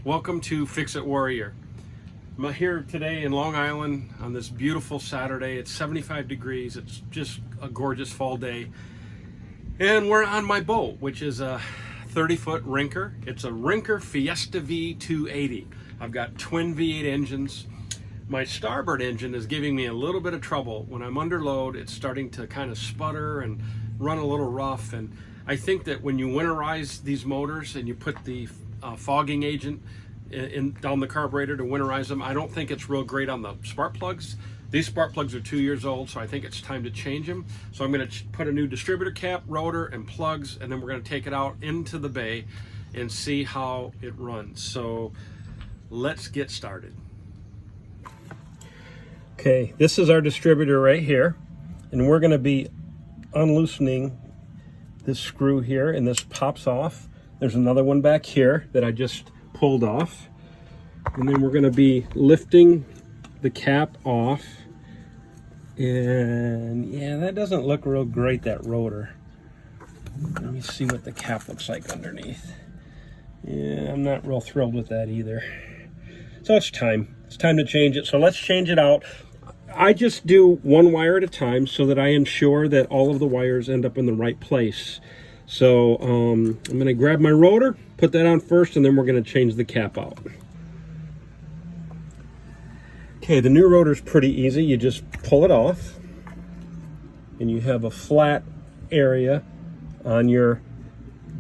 Welcome to Fix It Warrior. I'm here today in Long Island on this beautiful Saturday. It's 75 degrees. It's just a gorgeous fall day. And we're on my boat, which is a 30-foot Rinker. It's a Rinker Fiesta V280. I've got twin V8 engines. My starboard engine is giving me a little bit of trouble. When I'm under load, it's starting to kind of sputter and run a little rough. And I think that when you winterize these motors and you put the fogging agent down the carburetor to winterize them, I don't think it's real great on the spark plugs. These spark plugs are 2 years old, so I think it's time to change them. So I'm going to put a new distributor cap, rotor, and plugs, and then we're going to take it out into the bay and see how it runs. So let's get started. Okay, this is our distributor right here, and we're going to be unloosening this screw here, and this pops off. There's another one back here that I just pulled off, and then we're going to be lifting the cap off. And yeah, that doesn't look real great, that rotor. Let me see what the cap looks like underneath. Yeah, I'm not real thrilled with that either. So it's time to change it. So let's change it out. I just do one wire at a time so that I ensure that all of the wires end up in the right place. So I'm going to grab my rotor, put that on first, and then we're going to change the cap out. Okay, the new rotor is pretty easy. You just pull it off, and you have a flat area on your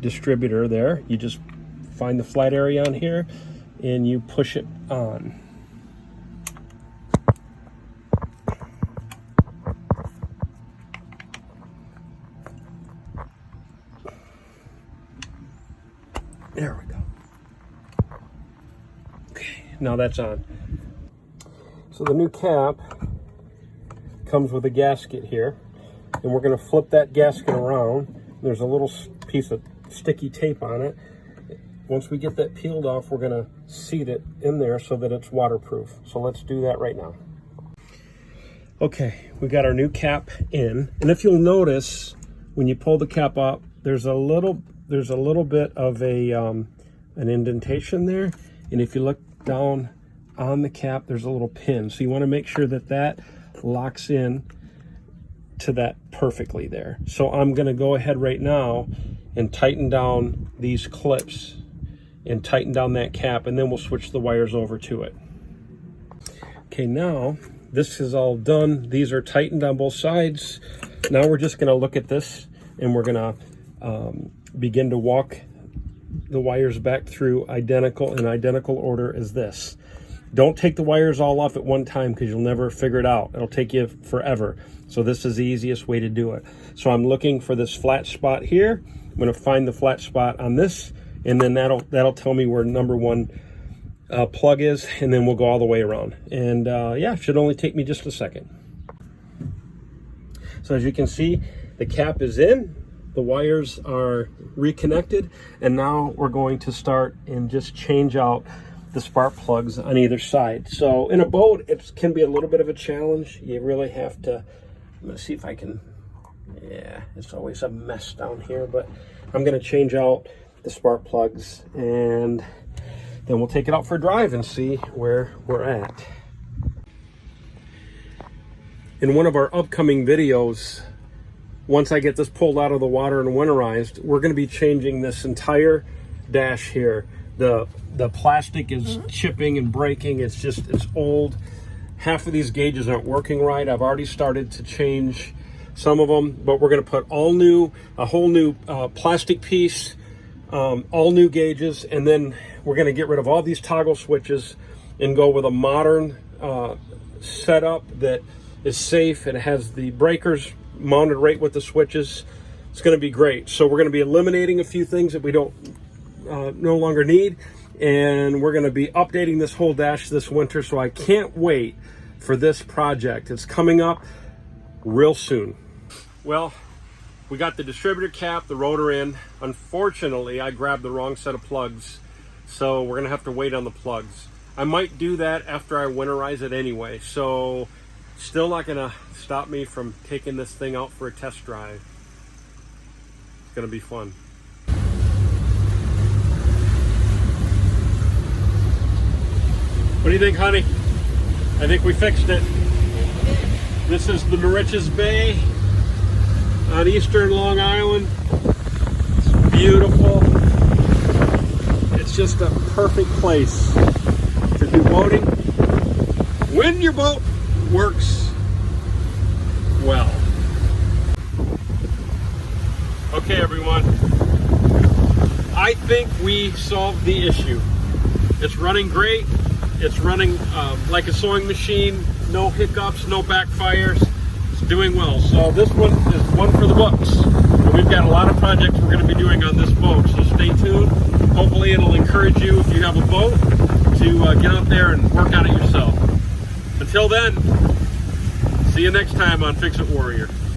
distributor there. You just find the flat area on here, and you push it on. There we go. Okay, now that's on. So the new cap comes with a gasket here, and we're going to flip that gasket around. There's a little piece of sticky tape on it. Once we get that peeled off, we're going to seat it in there so that it's waterproof. So let's do that right now. Okay, we got our new cap in, and if you'll notice, when you pull the cap up, there's a little bit of an indentation there, and if you look down on the cap, there's a little pin. So you want to make sure that that locks in to that perfectly there. So I'm going to go ahead right now and tighten down these clips and tighten down that cap, and then we'll switch the wires over to it. Okay, now this is all done. These are tightened on both sides. Now we're just going to look at this, and we're going to begin to walk the wires back through in identical order as this. Don't take the wires all off at one time because you'll never figure it out. It'll take you forever. So this is the easiest way to do it. So I'm looking for this flat spot here. I'm going to find the flat spot on this, and then that'll tell me where number one plug is, and then we'll go all the way around. And yeah, it should only take me just a second. So as you can see, the cap is in. The wires are reconnected, and now we're going to start and just change out the spark plugs on either side. So in a boat, it can be a little bit of a challenge. You really have to, I'm gonna see if I can, yeah, it's always a mess down here, but I'm gonna change out the spark plugs, and then we'll take it out for a drive and see where we're at. In one of our upcoming videos, once I get this pulled out of the water and winterized, we're going to be changing this entire dash here. The plastic is chipping and breaking. It's old. Half of these gauges aren't working right. I've already started to change some of them, but we're going to put a whole new plastic piece, all new gauges, and then we're going to get rid of all these toggle switches and go with a modern setup that is safe. It has the breakers mounted right with the switches. It's going to be great. So we're going to be eliminating a few things that we don't no longer need, and we're going to be updating this whole dash this winter. So I can't wait for this project. It's coming up real soon. Well, we got the distributor cap, the rotor in. Unfortunately, I grabbed the wrong set of plugs, so we're going to have to wait on the plugs. I might do that after I winterize it anyway, so still not going to stop me from taking this thing out for a test drive. It's going to be fun. What do you think, honey? I think we fixed it. This is the Moriches Bay on eastern Long Island. It's beautiful. It's just a perfect place to do boating when your boat works well. Okay, everyone. I think we solved the issue. It's running great. It's running like a sewing machine. No hiccups, no backfires. It's doing well. So this one is one for the books. And we've got a lot of projects we're going to be doing on this boat. So stay tuned. Hopefully it'll encourage you, if you have a boat, to get out there and work on it yourself. Until then, see you next time on Fix It Warrior.